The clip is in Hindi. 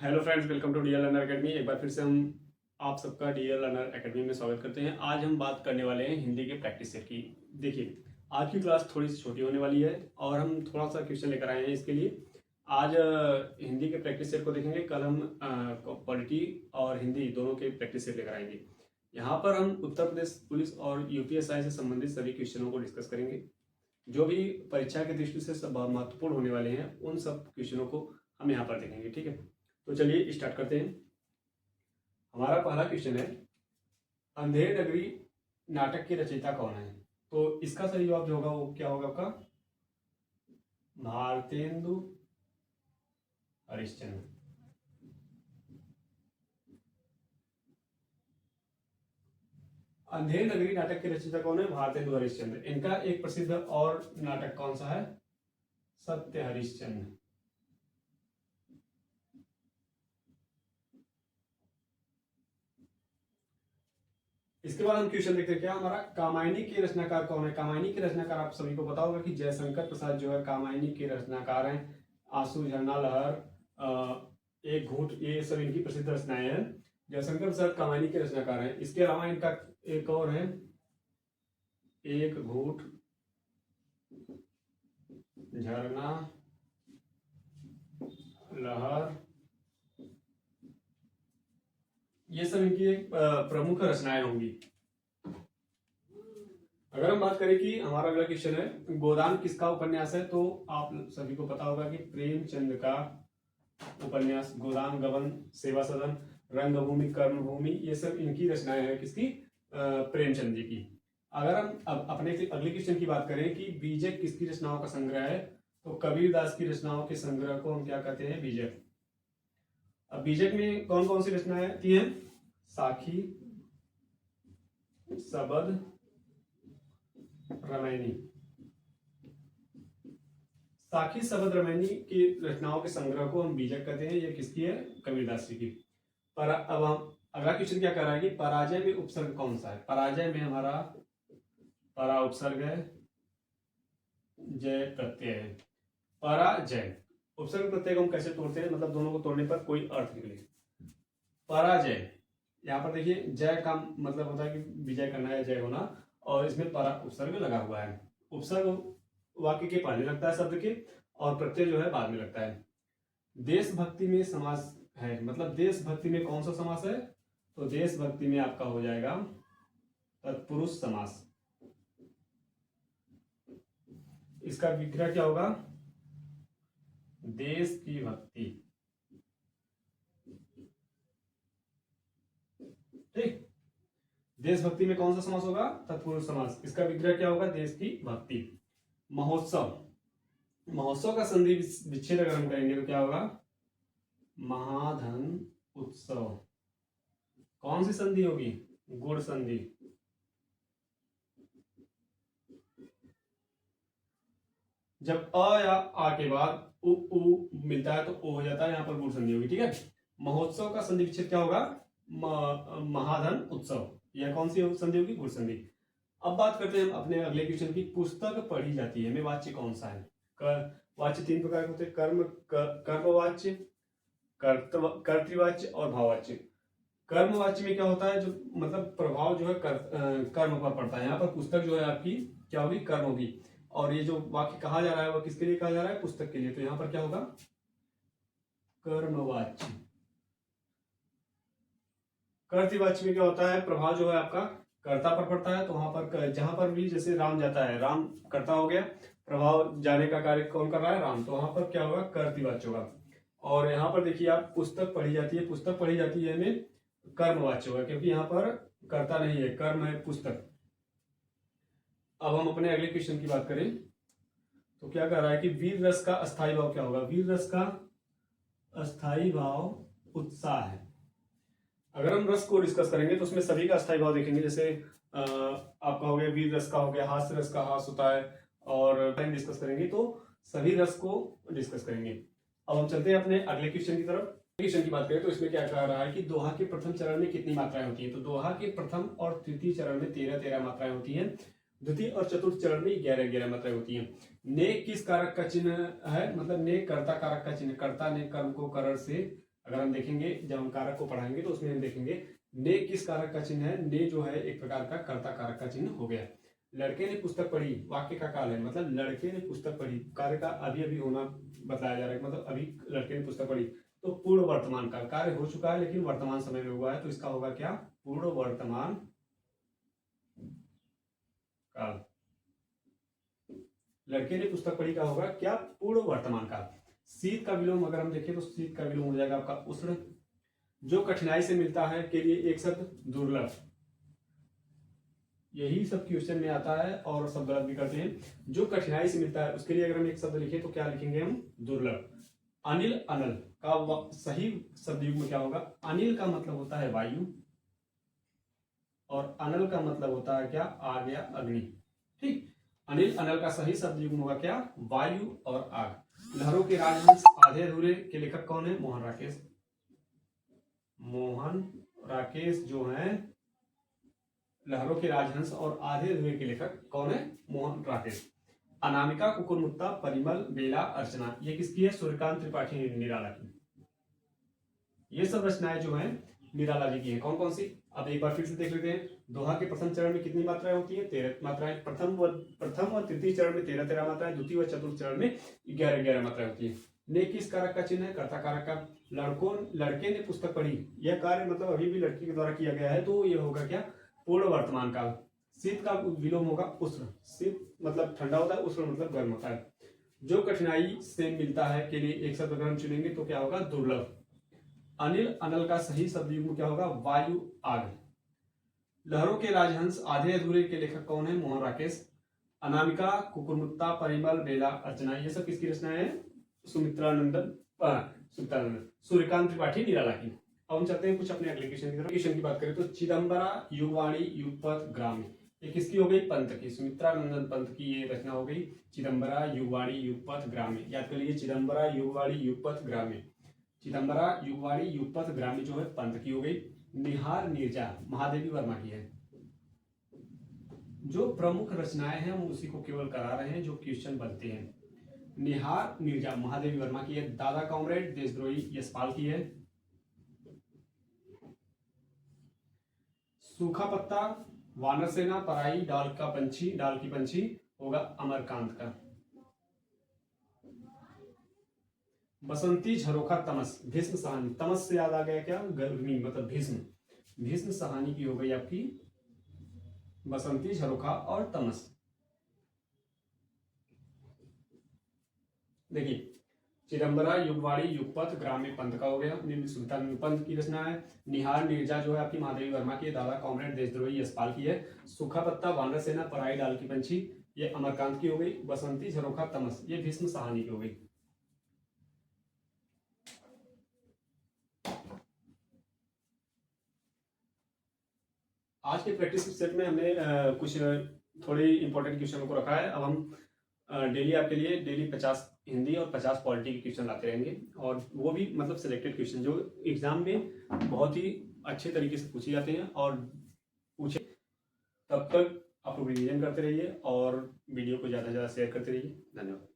Hello friends, welcome to DL learner academy. एक बार फिर से हम आप सबका डीएल लर्नर एकेडमी में स्वागत करते हैं। आज हम बात करने वाले हैं हिंदी के प्रैक्टिस सेट की। देखिए, आज की क्लास थोड़ी सी छोटी होने वाली है और हम थोड़ा सा क्वेश्चन लेकर आए हैं इसके लिए। आज हिंदी के प्रैक्टिस सेट को देखेंगे। कल हम पॉलिटी और हिंदी दोनों के प्रैक्टिस सेट लेकर आएंगे। यहाँ पर हम उत्तर प्रदेश पुलिस और यूपीएसआई से संबंधित सभी क्वेश्चनों को डिस्कस करेंगे। जो भी परीक्षा की दृष्टि से सब महत्वपूर्ण होने वाले हैं उन सब क्वेश्चनों को हम यहाँ पर देखेंगे। ठीक है, तो चलिए स्टार्ट करते हैं। हमारा पहला क्वेश्चन है, अंधेर नगरी नाटक के रचयिता कौन है? तो इसका सही जवाब जो होगा वो क्या होगा आपका? भारतेंदु हरिश्चंद्र। अंधेर नगरी नाटक के रचयिता कौन है? भारतेंदु हरिश्चंद्र। इनका एक प्रसिद्ध और नाटक कौन सा है? सत्य हरिश्चंद्र। इसके बाद हम क्वेश्चन देखते हैं क्या हमारा, कामायनी के रचनाकार कौन है? कामायनी के रचनाकार आप सभी को पता होगा कि जयशंकर प्रसाद जो है कामायनी के रचनाकार हैं। आंसू, झरना, लहर, एक घूंट, ये सब इनकी प्रसिद्ध रचनाएं हैं। जयशंकर प्रसाद कामायनी के रचनाकार हैं। इसके अलावा इनका एक और है, एक घूंट, झरना, लहर, ये सब इनकी एक प्रमुख रचनाएं होंगी। अगर हम बात करें कि हमारा अगला क्वेश्चन है, गोदान किसका उपन्यास है? तो आप सभी को पता होगा कि प्रेमचंद का उपन्यास गोदान, गबन, सेवा सदन, रंगभूमि, कर्मभूमि, ये सब इनकी रचनाएं हैं। किसकी? प्रेमचंद जी की। अगर हम अब अपने अगले क्वेश्चन की बात करें कि बीजक किसकी रचनाओं का संग्रह है? तो कबीर दास की रचनाओं के संग्रह को हम क्या कहते हैं? बीजक। अब बीजक में कौन कौन सी रचनाएं आती हैं? साखी, सबद, रामायणी। साखी, सबद, रामायणी की रचनाओं के संग्रह को हम बीजक कहते हैं। ये किसकी है? कबीरदास जी की। पर अब हम अगला क्वेश्चन क्या कर रहा है कि पराजय में उपसर्ग कौन सा है? पराजय में हमारा परा उपसर्ग है, जय प्रत्यय है। पराजय, उपसर्ग प्रत्यय को हम कैसे तोड़ते हैं? मतलब दोनों को तोड़ने पर कोई अर्थ निकले। पराजय, यहाँ पर देखिए जय का मतलब होता है कि विजय करना है, जय होना, और इसमें परा उपसर्ग लगा हुआ है। उपसर्ग वाक्य के पहले लगता है शब्द के, और प्रत्यय जो है बाद में लगता है। देशभक्ति में समास है, मतलब देशभक्ति में कौन सा समास है? तो देशभक्ति में आपका हो जाएगा तत्पुरुष समास। इसका विग्रह क्या होगा? देश की भक्ति। ठीक, देशभक्ति में कौन सा समास होगा? तत्पुरुष समास। इसका विग्रह क्या होगा? देश की भक्ति। महोत्सव, महोत्सव का संधि विच्छेद अगर हम करेंगे तो क्या होगा? महाधन उत्सव। कौन सी संधि होगी? गुण संधि। जब अ या आ के बाद उ मिलता है तो ओ हो जाता है, यहां पर गुण संधि होगी। ठीक है, महोत्सव का संधि विच्छेद क्या होगा? महाधन उत्सव। यह कौन सी संधि होगी? गुण संधि। अब बात करते हैं हम अपने अगले क्वेश्चन की। पुस्तक पढ़ी जाती है में वाच्य कौन सा है? वाच्य तीन प्रकार के होते हैं, कर्मवाच्य, कर्तृवाच्य और भाववाच्य। कर्मवाच्य में क्या होता है? जो मतलब प्रभाव जो है कर्म पर पड़ता है। यहाँ पर पुस्तक जो है आपकी क्या होगी? कर्म होगी। और ये जो वाक्य कहा जा रहा है वो किसके लिए कहा जा रहा है? पुस्तक के लिए। तो यहाँ पर क्या होगा? कर्मवाच्य। कर्तृवाच्य में क्या होता है? प्रभाव जो है आपका कर्ता पर पड़ता है। तो वहां पर जहां पर भी जैसे राम जाता है, राम कर्ता हो गया, प्रभाव जाने का कार्य कौन कर रहा है? राम। तो वहां पर क्या होगा? कर्तृवाच्य होगा। और यहाँ पर देखिए आप, पुस्तक पढ़ी जाती है, पुस्तक पढ़ी जाती है में कर्मवाच्य होगा, क्योंकि यहाँ पर कर्ता नहीं है, कर्म है पुस्तक। अब हम अपने अगले क्वेश्चन की बात करें तो क्या कह रहा है कि वीर रस का अस्थायी भाव क्या होगा? वीर रस का अस्थायी भाव उत्साह है। अगर हम रस को डिस्कस करेंगे तो उसमें सभी का अस्थायी भाव देखेंगे। जैसे आपका हो गया वीर रस का, हो गया हास्य रस का, हास होता है, और टाइम डिस्कस करेंगे तो सभी रस को डिस्कस करेंगे। अब हम चलते हैं अपने अगले क्वेश्चन की तरफ। क्वेश्चन की बात करें तो इसमें क्या कह रहा है कि दोहा के प्रथम चरण में कितनी मात्राएं होती हैं? तो दोहा के प्रथम और तृतीय चरण में 13-13 मात्राएं होती हैं। द्वितीय और चतुर्थ चरण में 11-11 मात्राएं होती हैं। ने किस कारक का चिन्ह है? मतलब ने कर्ता कारक का चिन्ह, कर्ता ने कर्म को करर से अगर हम देखेंगे जब हम कारक को पढ़ाएंगे तो उसमें हम देखेंगे ने किस कारक का चिन्ह है। ने जो है एक प्रकार का कर्ता कारक का चिन्ह हो गया। लड़के ने पुस्तक पढ़ी वाक्य का काल है, मतलब लड़के ने पुस्तक पढ़ी, कार्य का अभी अभी होना बताया जा रहा है, मतलब अभी लड़के ने पुस्तक पढ़ी। तो पूर्ण वर्तमान काल, कार्य हो चुका है लेकिन वर्तमान समय में हुआ है, तो इसका होगा क्या, पूर्ण वर्तमान काल। लड़के ने पुस्तक पढ़ी का होगा क्या, पूर्ण वर्तमान काल। शीत का विलोम अगर हम देखें तो शीत का विलोम हो जाएगा आपका उष्ण। जो कठिनाई से मिलता है के लिए एक शब्द दुर्लभ। यही सब क्वेश्चन में आता है और सब गलत भी करते हैं। जो कठिनाई से मिलता है उसके लिए अगर हम एक शब्द लिखें तो क्या लिखेंगे हम, दुर्लभ। अनिल अनल का सही शब्द युग्म क्या होगा, अनिल का मतलब होता है वायु और अनल का मतलब होता है क्या, आग या अग्नि। ठीक, अनिल अनल का सही शब्द युग्म होगा क्या, वायु और आग। लहरों के राजहंस आधे अधूरे के लेखक कौन है, मोहन राकेश। मोहन राकेश जो है लहरों के राजहंस और आधे अधूरे के लेखक कौन है, मोहन राकेश। अनामिका, कुकुरमुत्ता, परिमल, बेला, अर्चना, ये किसकी है, सूर्यकांत त्रिपाठी निराला की। ये सब रचनाएं जो हैं निराला जी की हैं। कौन कौन सी, अब एक बार फिर से देख लेते हैं। दोहा के प्रथम चरण में कितनी मात्राएं होती हैं, 13 मात्राएं। प्रथम और तृतीय चरण में 13 मात्राएं, द्वितीय व चतुर्थ चरण में 11 मात्राएं होती है। ने किस कारक का चिन्ह है, कर्ता कारक का। लड़के ने पुस्तक पढ़ी, यह कार्य मतलब अभी भी लड़की के द्वारा किया गया है, तो ये होगा क्या, पूर्ण वर्तमान काल। शीत का विलोम होगा उष्ण। शीत मतलब ठंडा होता है, उष्ण मतलब गर्म होता है। जो कठिनाई से मिलता है के लिए एक शब्द अगर हम चुनेंगे तो क्या होगा, दुर्लभ। अनिल अनल का सही शब्द युग्म क्या होगा, वायु आग। लहरों के राजहंस आधे अधूरे के लेखक कौन है, मोहन राकेश। अनामिका, कुकुरमुत्ता, परिमल, बेला, अर्चना, ये सब किसकी रचना है, सुमित्रानंदन सूर्यकांत त्रिपाठी निराला की। अब हम चलते हैं कुछ अपने अगले क्वेश्चन की तरफ। क्वेश्चन की बात करें तो चिदंबरा, युगवाणी, युगपथ, ग्राम्य, ये किसकी हो गई, पंत की, सुमित्रानंदन पंत की ये रचना हो गई। चिदंबरा, युगवाणी, युगपथ, ग्राम्य, याद कर लीजिए, चिदंबरा, युगवाणी, युगपथ, ग्राम्य। चिदंबरा, युगवाणी, युगपथ, ग्राम्य जो है पंत की हो गई। निहार नीरजा महादेवी वर्मा की है। जो प्रमुख रचनाएं हैं हम उसी को केवल करा रहे हैं जो क्वेश्चन बनते हैं। निहार नीरजा महादेवी वर्मा की है। दादा कॉमरेड देशद्रोही यशपाल की है। सूखा पत्ता, वानर सेना, पराई, डाल की पंछी होगा अमरकांत का। बसंती, झरोखा, तमस, भीष्म सहानी। तमस से याद आ गया क्या, गर्मी मतलब भीष्म सहानी की हो गई आपकी बसंती, झरोखा और तमस। देखिए, चिदंबरा, युगवाणी, युगपथ, ग्राम्य पंत का हो गया, सुल्तान पंत की रचना है। निहार नीरजा जो है आपकी महादेवी वर्मा की है। दादा कॉमरेड देशद्रोही यशपाल की है। सूखा पत्ता, वानर सेना, पराई, डाल की पंछी, ये अमरकांत की हो गई। बसंती, झरोखा, तमस, ये भीष्म सहानी की हो गई। आज के प्रैक्टिस सेट में हमने कुछ थोड़े इंपॉर्टेंट क्वेश्चनों को रखा है। अब हम डेली आपके लिए डेली 50 हिंदी और 50 पॉलिटी के क्वेश्चन लाते रहेंगे, और वो भी मतलब सिलेक्टेड क्वेश्चन जो एग्जाम में बहुत ही अच्छे तरीके से पूछे जाते हैं और पूछे। तब तक आप लोग रिवीजन करते रहिए और वीडियो को ज़्यादा से ज़्यादा शेयर करते रहिए। धन्यवाद।